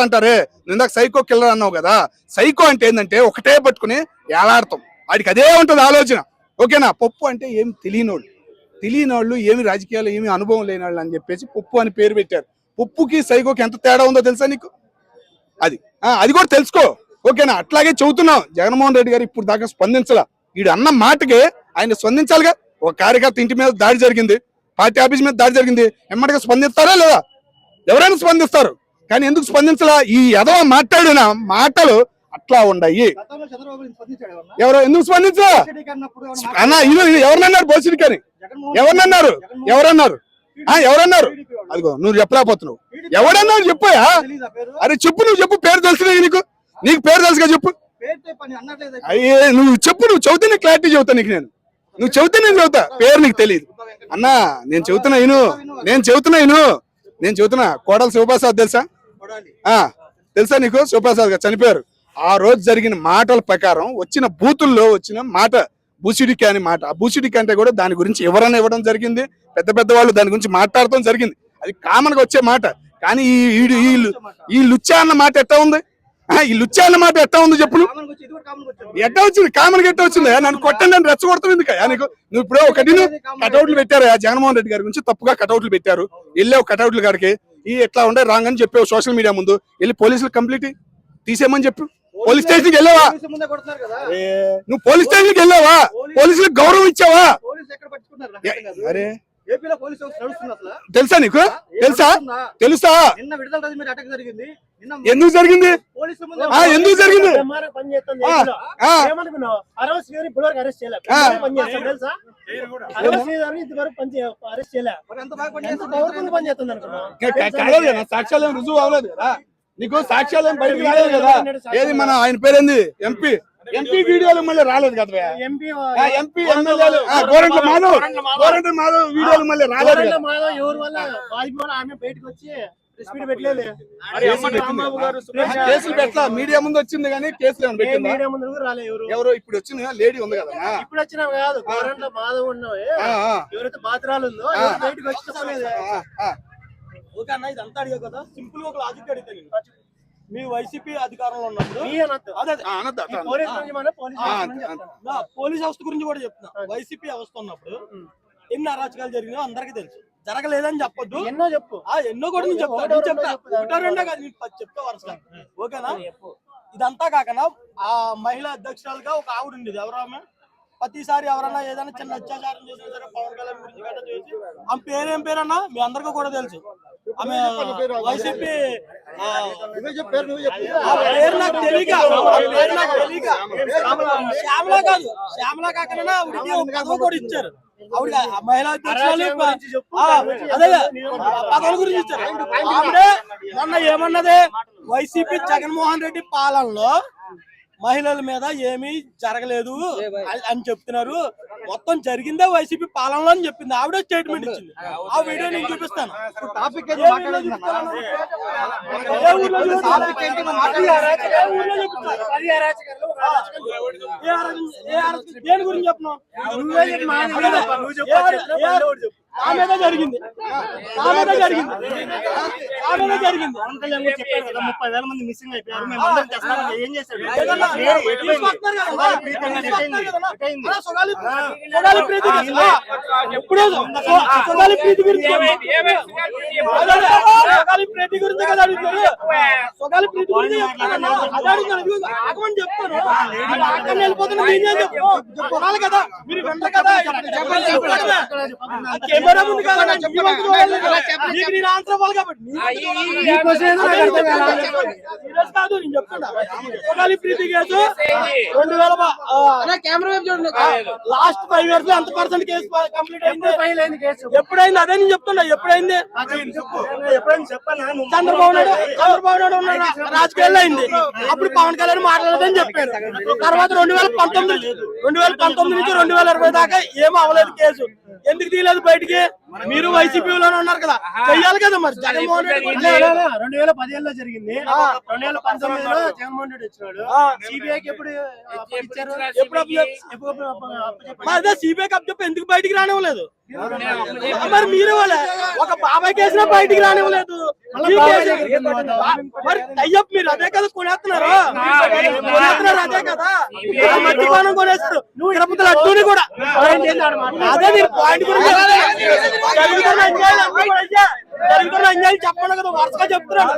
అంటారే, ఇందాక psycho killer అన్నావు కదా, సైకో అంటే ఏంటంటే ఒకటే పట్టుకుని ఏలాడతాం, వాడికి అదే ఉంటుంది ఆలోచన. ఓకేనా? పప్పు అంటే ఏమి తెలియనోళ్ళు ఏమి రాజకీయాలు ఏమి అనుభవం లేని వాళ్ళు అని చెప్పేసి పప్పు అని పేరు పెట్టారు. పప్పుకి సైకోకి ఎంత తేడా ఉందో తెలుసా నీకు? అది కూడా తెలుసుకో. ఓకేనా? అట్లాగే చెబుతున్నాం, జగన్మోహన్ రెడ్డి గారు ఇప్పుడు దాకా స్పందించాల. వీడు అన్న మాటకి ఆయన స్పందించాలిగా. ఒక కార్యకర్త ఇంటి మీద దాడి జరిగింది, పార్టీ ఆఫీస్ మీద దాడి జరిగింది, ఎమ్మటిగా స్పందిస్తారా లేదా? ఎవరైనా స్పందిస్తారు, కానీ ఎందుకు స్పందించాలా? ఈ ఎదవ మాట్లాడిన మాటలు అట్లా ఉన్నాయి. ఎందుకు స్పందించా అన్న? ఎవరినన్నారు బోసిడికి అని? ఎవరన్నారు? అదిగో నువ్వు చెప్పలేకపోతున్నావు. ఎవడన్నారు చెప్పాయా? అరే చెప్పు, నువ్వు చెప్పు. పేరు తెలుసు నీకు పేరు తెలుసుగా, చెప్పు. అయ్యే నువ్వు చెప్పు, నువ్వు చదివితే క్లారిటీ చెబుతా నీకు. నువ్వు చదివితే నేను చదువుతా, పేరు నీకు తెలియదు అన్నా. నేను చెబుతున్నా కోడల శివప్రసాద్ తెలుసా నీకు? శివప్రసాద్ గారు చనిపోయారు. ఆ రోజు జరిగిన మాటల ప్రకారం వచ్చిన బూతుల్లో వచ్చిన మాట బూసిడికి అని మాట. ఆ బూసిడికి అంటే కూడా దాని గురించి ఎవరైనా ఇవ్వడం జరిగింది, పెద్ద వాళ్ళు దాని గురించి మాట్లాడటం జరిగింది. అది కామన్ గా వచ్చే మాట. కానీ ఈ లుచ్చా అన్న మాట ఎట్టా ఉంది? ఈ లుచ్చా అన్న మాట ఎట్టా ఉంది చెప్పు? ఎట్టా వచ్చింది? కామన్ గా ఎట్టా వచ్చింది? నన్ను కొట్టండి అని రెచ్చగొడతాం ఎందుకయ్యా నీకు? నువ్వు ఇప్పుడు ఒకటి కటౌట్లు పెట్టారు జగన్మోహన్ రెడ్డి గారి గురించి, తప్పుగా కటౌట్లు పెట్టారు. వెళ్ళావు కటౌట్ల గారికి, ఇట్లా ఉండే రాంగ్ అని చెప్పావు సోషల్ మీడియా ముందు. వెళ్ళి పోలీసులు కంప్లీట్ తీసేయమని చెప్పు. పోలీస్ స్టేషన్కి వెళ్ళావా? నువ్వు పోలీస్ స్టేషన్కి వెళ్ళావా? పోలీసులకు గౌరవం ఇచ్చావా? అరే తెలుసా నీకు? తెలుసా? ఎందుకు జరిగింది? సాక్ష్యాలు ఏం రుజువు అవ్వలేదు కదా నీకు? సాక్ష్యాలు ఏం బయటకు రాలేదు కదా? ఏది మన ఆయన పేరేంది? ఎంపీ వీడియోలు మళ్ళీ రాలేదు కదా? ఎంపీ ఎమ్మెల్యేలు గోరంట్ల మాధవ్ వీడియోలు మళ్ళీ రాలేదు. కేసులు పెట్టలా, మీడియా ముందు వచ్చింది కానీ కేసులు ఏమైనా పెట్టిందా? ఎవరో ఇప్పుడు వచ్చిన లేడీ ఉంది కదా, ఇప్పుడు వచ్చిన కాదు, గోరంట్ల మాధవ్ ఉన్నవి ఎవరైతే బాత్రాలు ఉందో బయటకు వచ్చి ఓకే అన్న. ఇదంతా అడిగా కదా, సింపుల్ గా ఒక లాజిక్ అడిగితే, మీ వైసీపీ అధికారంలో ఉన్నప్పుడు పోలీస్ వ్యవస్థ గురించి కూడా చెప్తున్నా. వైసీపీ వ్యవస్థ ఉన్నప్పుడు ఎన్ని అరాచకాలు జరిగినాయో అందరికీ తెలుసు. జరగలేదని చెప్పొద్దు, ఎన్నో కూడా నేను చెప్తా. ఒకటో రెండో కాదు, నేను చెప్తా వరుసగా. ఓకేనా? ఇదంతా కాకుండా ఆ మహిళా అధ్యక్షురాలుగా ఒక ఆవిడ ఉండేది. ఎవరామె? ప్రతిసారి ఎవరన్నా ఏదైనా చిన్న అత్యాచారం చేసినా సరే పవన్ కళ్యాణ్ గురించి గట్రా చేసి, ఆమె పేరేం పేరన్నా మీ అందరికీ కూడా తెలుసు. ఆమె వైసీపీ పేరు నాకు తెలియక శ్యామలా కాదు, శ్యామలా కాకుండా ఆవిడకి ఒక పదవి కూడా ఇచ్చారు. ఆవిడ మహిళా అధ్యక్షురాలు అదే పదవుల గురించి ఇచ్చారు. ఆవిడే మొన్న ఏమన్నది? వైసీపీ జగన్మోహన్ రెడ్డి పాలనలో మహిళల మీద ఏమీ జరగలేదు అని చెప్తున్నారు, మొత్తం జరిగిందే వైసీపీ పాలనలో అని చెప్పింది. ఆవిడే స్టేట్మెంట్ ఇచ్చింది. ఆ వీడియో నేను చూపిస్తాను. దేని గురించి చెప్పినావు? ఆమెదే జరిగింది. 30,000 మంది మిస్సింగ్ అయిపోయారు. ఏం చేశారు? ప్రీతి గురించి కదా అడుగుతారు. సొగాలి ప్రీతి గురించి చెప్తాను. వెళ్ళిపోతున్నా కదా, మీరు వెంటనే కదా కెమెరా ముందు కాదు నేను ఆన్సర్ అవ్వాలి కాబట్టి నేను చెప్తున్నా. సొగాలి ప్రీతి కేసు 2000 లాస్ట్ 5 years లో ఎంత పర్సెంట్ కేసు కంప్లీట్ అయింది? ఎప్పుడైంది? అదే నేను చెప్తున్నా. ఎప్పుడైంది? చంద్రబాబు నాయుడు ఉన్న రాజకీయాల్లో అయింది. అప్పుడు పవన్ కళ్యాణ్ మాట్లాడదని చెప్పారు. తర్వాత 2019 నుంచి 2020 దాకా ఏమో అవ్వలేదు కేసు. ఎందుకు తీయలేదు బయటికి? మీరు వైసీపీలోనే ఉన్నారు కదా, చెయ్యాలి కదా. మరి జగన్మోహన్ రెడ్డి 2017లో జరిగింది, 2019లో జగన్మోహన్ రెడ్డి వచ్చినాడు. సిబిఐకి ఎప్పుడు సిబిఐ కప్ చెప్పి ఎందుకు బయటికి రానివ్వలేదు? మరి మీరు ఒక బాబాయ్ కేసులో బయటికి రానివ్వలేదు. మరి అయ్యప్ప మీరు అదే కదా కొనేస్తున్నారు, అదే కదా మట్టిపానం కొనేస్తారు. తిరుపతి లడ్డూని కూడా అదే మీరు పాయింట్ గురించి జరుగుతున్న అన్యాయం చెప్పండి కదా, వరుసగా చెప్తున్నాను.